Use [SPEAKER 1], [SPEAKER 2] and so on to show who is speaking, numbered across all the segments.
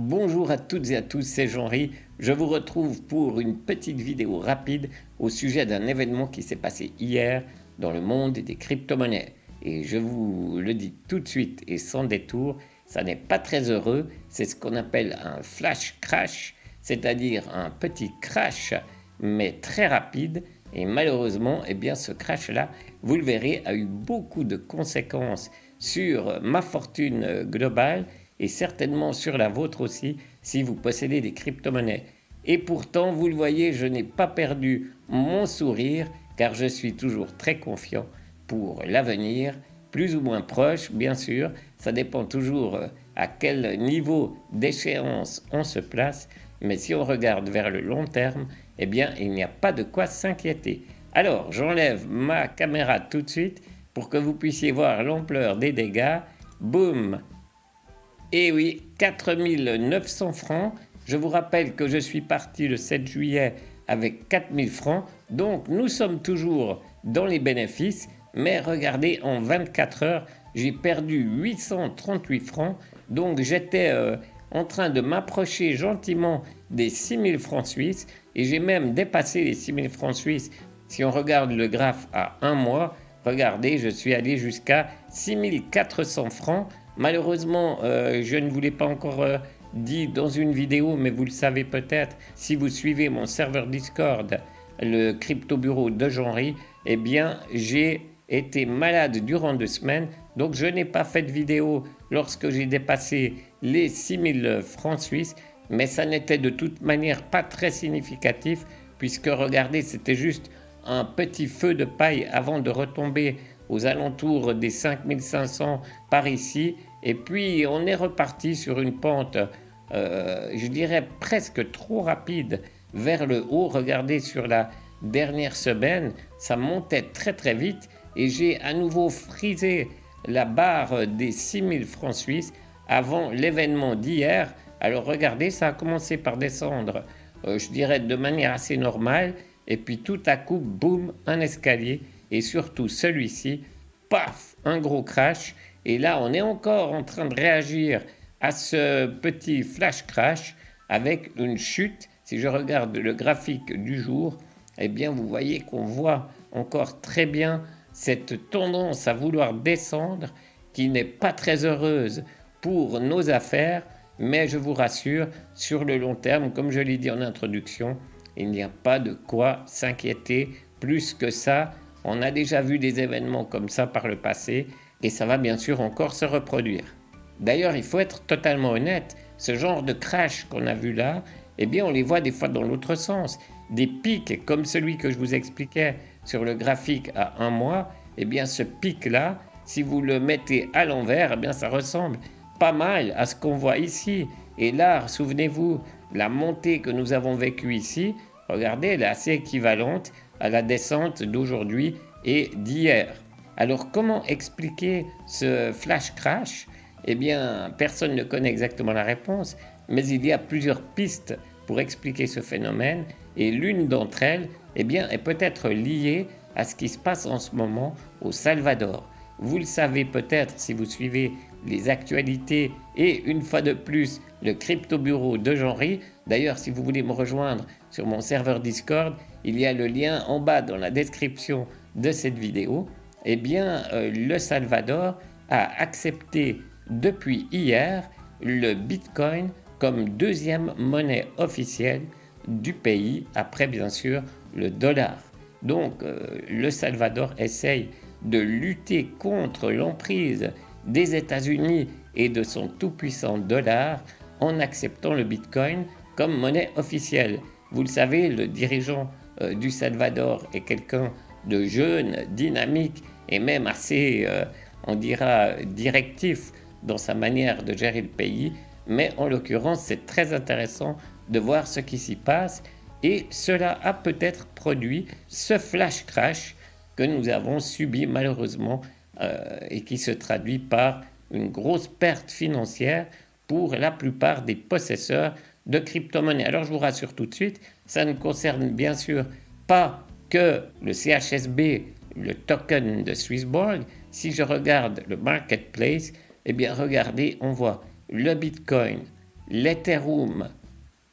[SPEAKER 1] Bonjour à toutes et à tous, c'est Jean-Ry. Je vous retrouve pour une petite vidéo rapide au sujet d'un événement qui s'est passé hier dans le monde des crypto-monnaies. Et je vous le dis tout de suite et sans détour, ça n'est pas très heureux, c'est ce qu'on appelle un flash crash, c'est-à-dire un petit crash mais très rapide. Et malheureusement, ce crash-là, vous le verrez, a eu beaucoup de conséquences sur ma fortune globale et certainement sur la vôtre aussi si vous possédez des crypto-monnaies. Et pourtant, vous le voyez, je n'ai pas perdu mon sourire car je suis toujours très confiant pour l'avenir, plus ou moins proche, bien sûr. Ça dépend toujours à quel niveau d'échéance on se place. Mais si on regarde vers le long terme, il n'y a pas de quoi s'inquiéter. Alors, j'enlève ma caméra tout de suite pour que vous puissiez voir l'ampleur des dégâts. Boum! Et oui, 4900 francs. Je vous rappelle que je suis parti le 7 juillet avec 4000 francs. Donc, nous sommes toujours dans les bénéfices. Mais regardez, en 24 heures, j'ai perdu 838 francs. Donc, j'étais en train de m'approcher gentiment des 6000 francs suisses. Et j'ai même dépassé les 6000 francs suisses. Si on regarde le graphe à un mois, regardez, je suis allé jusqu'à 6400 francs. Malheureusement, je ne vous l'ai pas encore dit dans une vidéo, mais vous le savez peut-être, si vous suivez mon serveur Discord, le crypto bureau de Jean-Ry, j'ai été malade durant 2 semaines, donc je n'ai pas fait de vidéo lorsque j'ai dépassé les 6000 francs suisses, mais ça n'était de toute manière pas très significatif, puisque regardez, c'était juste un petit feu de paille avant de retomber aux alentours des 5500 par ici. Et puis on est reparti sur une pente, je dirais presque trop rapide vers le haut. Regardez sur la dernière semaine, ça montait très très vite et j'ai à nouveau frisé la barre des 6000 francs suisses avant l'événement d'hier. Alors regardez, ça a commencé par descendre, je dirais de manière assez normale, et puis tout à coup, boum, un escalier, et surtout celui-ci, paf, un gros crash. Et là, on est encore en train de réagir à ce petit flash crash avec une chute. Si je regarde le graphique du jour, vous voyez qu'on voit encore très bien cette tendance à vouloir descendre qui n'est pas très heureuse pour nos affaires. Mais je vous rassure, sur le long terme, comme je l'ai dit en introduction, il n'y a pas de quoi s'inquiéter plus que ça. On a déjà vu des événements comme ça par le passé et ça va bien sûr encore se reproduire. D'ailleurs, il faut être totalement honnête, ce genre de crash qu'on a vu là, on les voit des fois dans l'autre sens. Des pics comme celui que je vous expliquais sur le graphique à un mois, ce pic-là, si vous le mettez à l'envers, ça ressemble pas mal à ce qu'on voit ici. Et là, souvenez-vous, la montée que nous avons vécue ici, regardez, elle est assez équivalente à la descente d'aujourd'hui et d'hier. Alors, comment expliquer ce flash crash ? Personne ne connaît exactement la réponse, mais il y a plusieurs pistes pour expliquer ce phénomène, et l'une d'entre elles, est peut-être liée à ce qui se passe en ce moment au Salvador. Vous le savez peut-être si vous suivez les actualités et une fois de plus le crypto bureau de Jean-Ry. D'ailleurs, si vous voulez me rejoindre sur mon serveur Discord, il y a le lien en bas dans la description de cette vidéo. Le Salvador a accepté depuis hier le Bitcoin comme deuxième monnaie officielle du pays, après bien sûr le dollar. Donc le Salvador essaye de lutter contre l'emprise des États-Unis et de son tout-puissant dollar en acceptant le Bitcoin comme monnaie officielle. Vous le savez, le dirigeant du Salvador est quelqu'un de jeune, dynamique et même assez, on dira, directif dans sa manière de gérer le pays. Mais en l'occurrence, c'est très intéressant de voir ce qui s'y passe et cela a peut-être produit ce flash crash que nous avons subi malheureusement et qui se traduit par une grosse perte financière pour la plupart des possesseurs de crypto-monnaies. Alors je vous rassure tout de suite, ça ne concerne bien sûr pas que le CHSB, le token de Swissborg. Si je regarde le marketplace, regardez, on voit le Bitcoin, l'Ethereum,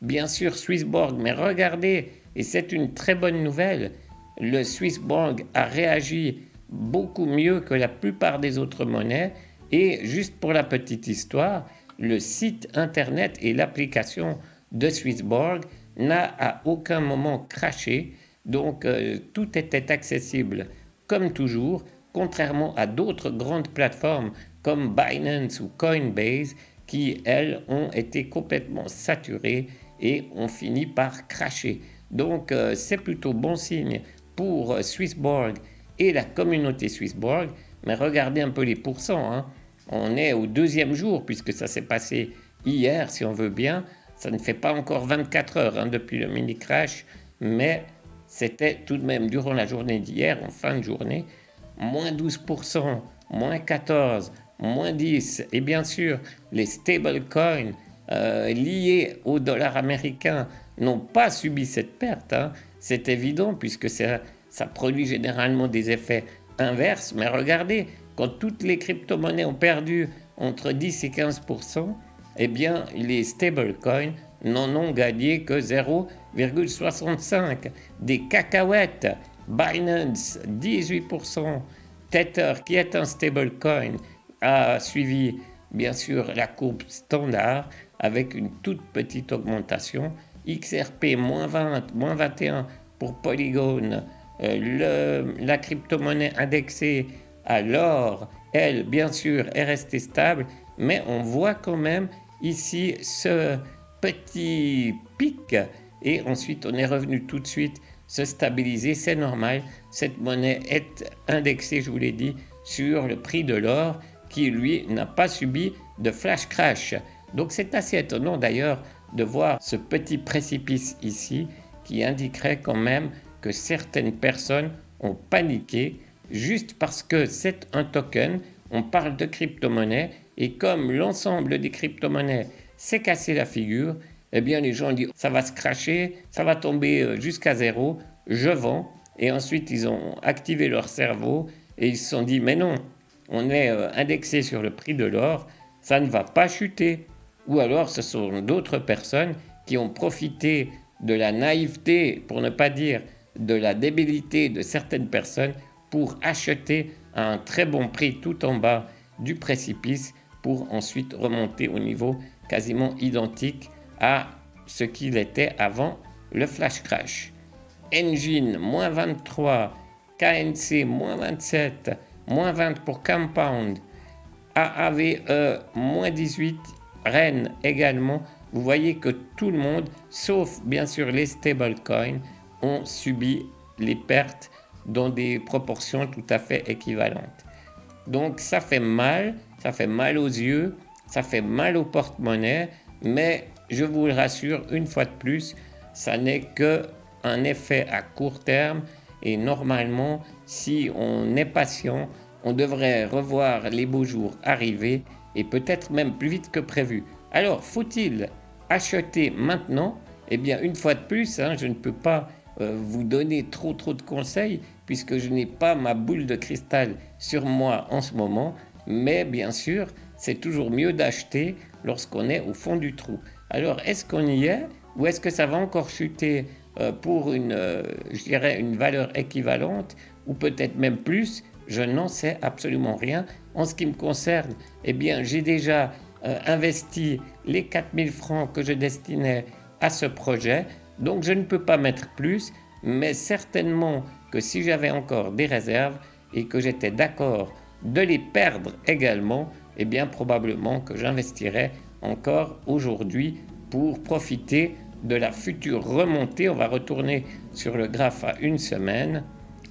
[SPEAKER 1] bien sûr Swissborg, mais regardez, et c'est une très bonne nouvelle, le Swissborg a réagi beaucoup mieux que la plupart des autres monnaies. Et juste pour la petite histoire, le site internet et l'application de Swissborg n'a à aucun moment crashé. Donc tout était accessible comme toujours, contrairement à d'autres grandes plateformes comme Binance ou Coinbase qui, elles, ont été complètement saturées et ont fini par crasher. Donc c'est plutôt bon signe pour Swissborg et la communauté Swissborg. Mais regardez un peu les pourcents, hein. On est au deuxième jour puisque ça s'est passé hier si on veut bien. Ça ne fait pas encore 24 heures depuis le mini crash, mais c'était tout de même durant la journée d'hier, en fin de journée, moins 12%, moins 14%, moins 10%. Et bien sûr, les stablecoins liés au dollar américain n'ont pas subi cette perte. C'est évident puisque ça produit généralement des effets inverses. Mais regardez, quand toutes les crypto-monnaies ont perdu entre 10 et 15%, eh bien, les stablecoins n'en ont gagné que 0,65%. Des cacahuètes, Binance, 18%. Tether, qui est un stablecoin, a suivi, bien sûr, la courbe standard avec une toute petite augmentation. XRP, moins 20, moins 21 pour Polygon. La crypto-monnaie indexée à l'or, elle, bien sûr, est restée stable, mais on voit quand même ici ce petit pic et ensuite on est revenu tout de suite se stabiliser, c'est normal. Cette monnaie est indexée, je vous l'ai dit, sur le prix de l'or qui, lui, n'a pas subi de flash crash. Donc c'est assez étonnant d'ailleurs de voir ce petit précipice ici qui indiquerait quand même que certaines personnes ont paniqué juste parce que c'est un token, on parle de crypto-monnaie, et comme l'ensemble des crypto-monnaies s'est cassé la figure, eh bien les gens disent ça va se crasher, ça va tomber jusqu'à zéro, je vends. Et ensuite ils ont activé leur cerveau et ils se sont dit mais non, on est indexé sur le prix de l'or, ça ne va pas chuter. Ou alors ce sont d'autres personnes qui ont profité de la naïveté, pour ne pas dire de la débilité de certaines personnes pour acheter à un très bon prix tout en bas du précipice pour ensuite remonter au niveau quasiment identique à ce qu'il était avant le flash crash. Engine, moins 23, KNC, moins 27, moins 20 pour Compound, AAVE, moins 18, Rennes également. Vous voyez que tout le monde, sauf bien sûr les stablecoins, ont subi les pertes dans des proportions tout à fait équivalentes. Donc ça fait mal aux yeux, ça fait mal au porte-monnaie, mais je vous le rassure, une fois de plus, ça n'est qu'un effet à court terme et normalement, si on est patient, on devrait revoir les beaux jours arriver et peut-être même plus vite que prévu. Alors, faut-il acheter maintenant? Eh bien, une fois de plus, je ne peux pas vous donner trop de conseils puisque je n'ai pas ma boule de cristal sur moi en ce moment, mais bien sûr, c'est toujours mieux d'acheter lorsqu'on est au fond du trou. Alors, est-ce qu'on y est ou est-ce que ça va encore chuter pour je dirais une valeur équivalente ou peut-être même plus? Je n'en sais absolument rien. En ce qui me concerne, eh bien, j'ai déjà investi les 4000 francs que je destinais à ce projet, donc je ne peux pas mettre plus, mais certainement que si j'avais encore des réserves et que j'étais d'accord de les perdre également, eh bien probablement que j'investirais encore aujourd'hui pour profiter de la future remontée. On va retourner sur le graphe à une semaine.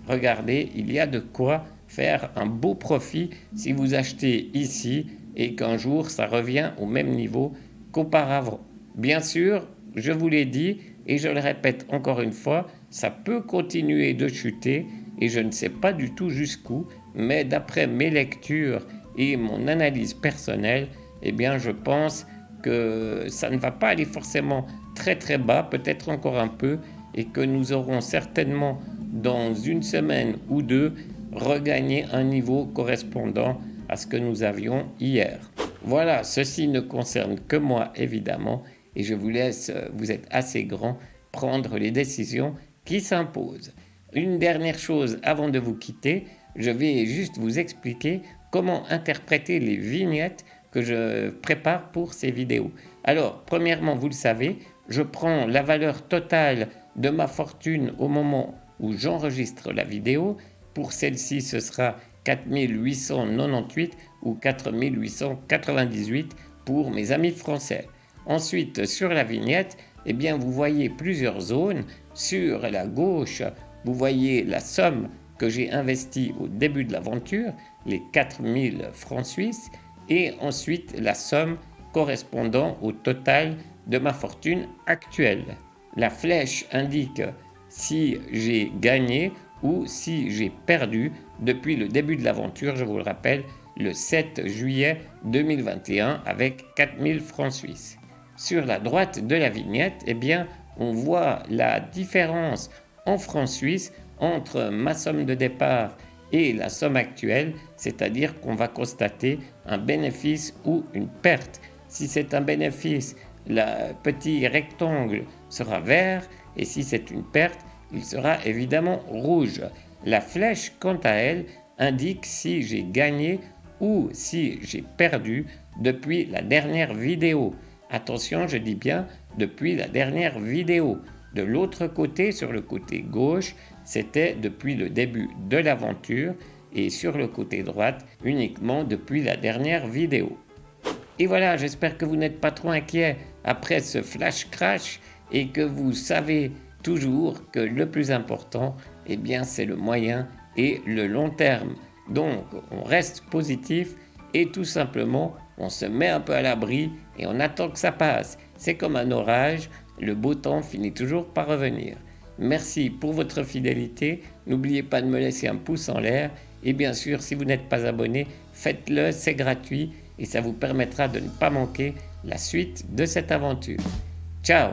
[SPEAKER 1] Regardez, il y a de quoi faire un beau profit si vous achetez ici et qu'un jour ça revient au même niveau qu'auparavant. Bien sûr, je vous l'ai dit et je le répète encore une fois, ça peut continuer de chuter et je ne sais pas du tout jusqu'où, mais d'après mes lectures et mon analyse personnelle, eh bien je pense que ça ne va pas aller forcément très bas, peut-être encore un peu, et que nous aurons certainement dans une semaine ou deux regagné un niveau correspondant à ce que nous avions hier. Voilà, ceci ne concerne que moi évidemment et je vous laisse, vous êtes assez grand, prendre les décisions qui s'imposent. Une dernière chose avant de vous quitter, je vais juste vous expliquer comment interpréter les vignettes que je prépare pour ces vidéos. Alors, premièrement, vous le savez, je prends la valeur totale de ma fortune au moment où j'enregistre la vidéo. Pour celle-ci, ce sera 4898 ou 4898 pour mes amis français. Ensuite, sur la vignette, eh bien, vous voyez plusieurs zones. Sur la gauche, vous voyez la somme que j'ai investie au début de l'aventure, les 4000 francs suisses, et ensuite la somme correspondant au total de ma fortune actuelle. La flèche indique si j'ai gagné ou si j'ai perdu depuis le début de l'aventure, je vous le rappelle, le 7 juillet 2021 avec 4000 francs suisses. Sur la droite de la vignette, eh bien, on voit la différence en francs suisses entre ma somme de départ et la somme actuelle, c'est-à-dire qu'on va constater un bénéfice ou une perte. Si c'est un bénéfice, le petit rectangle sera vert et si c'est une perte, il sera évidemment rouge. La flèche, quant à elle, indique si j'ai gagné ou si j'ai perdu depuis la dernière vidéo. Attention, je dis bien depuis la dernière vidéo. De l'autre côté, sur le côté gauche, c'était depuis le début de l'aventure et sur le côté droit, uniquement depuis la dernière vidéo. Et voilà, j'espère que vous n'êtes pas trop inquiets après ce flash crash et que vous savez toujours que le plus important, eh bien, c'est le moyen et le long terme. Donc, on reste positif et tout simplement, on se met un peu à l'abri et on attend que ça passe. C'est comme un orage, le beau temps finit toujours par revenir. Merci pour votre fidélité. N'oubliez pas de me laisser un pouce en l'air. Et bien sûr, si vous n'êtes pas abonné, faites-le, c'est gratuit et ça vous permettra de ne pas manquer la suite de cette aventure. Ciao!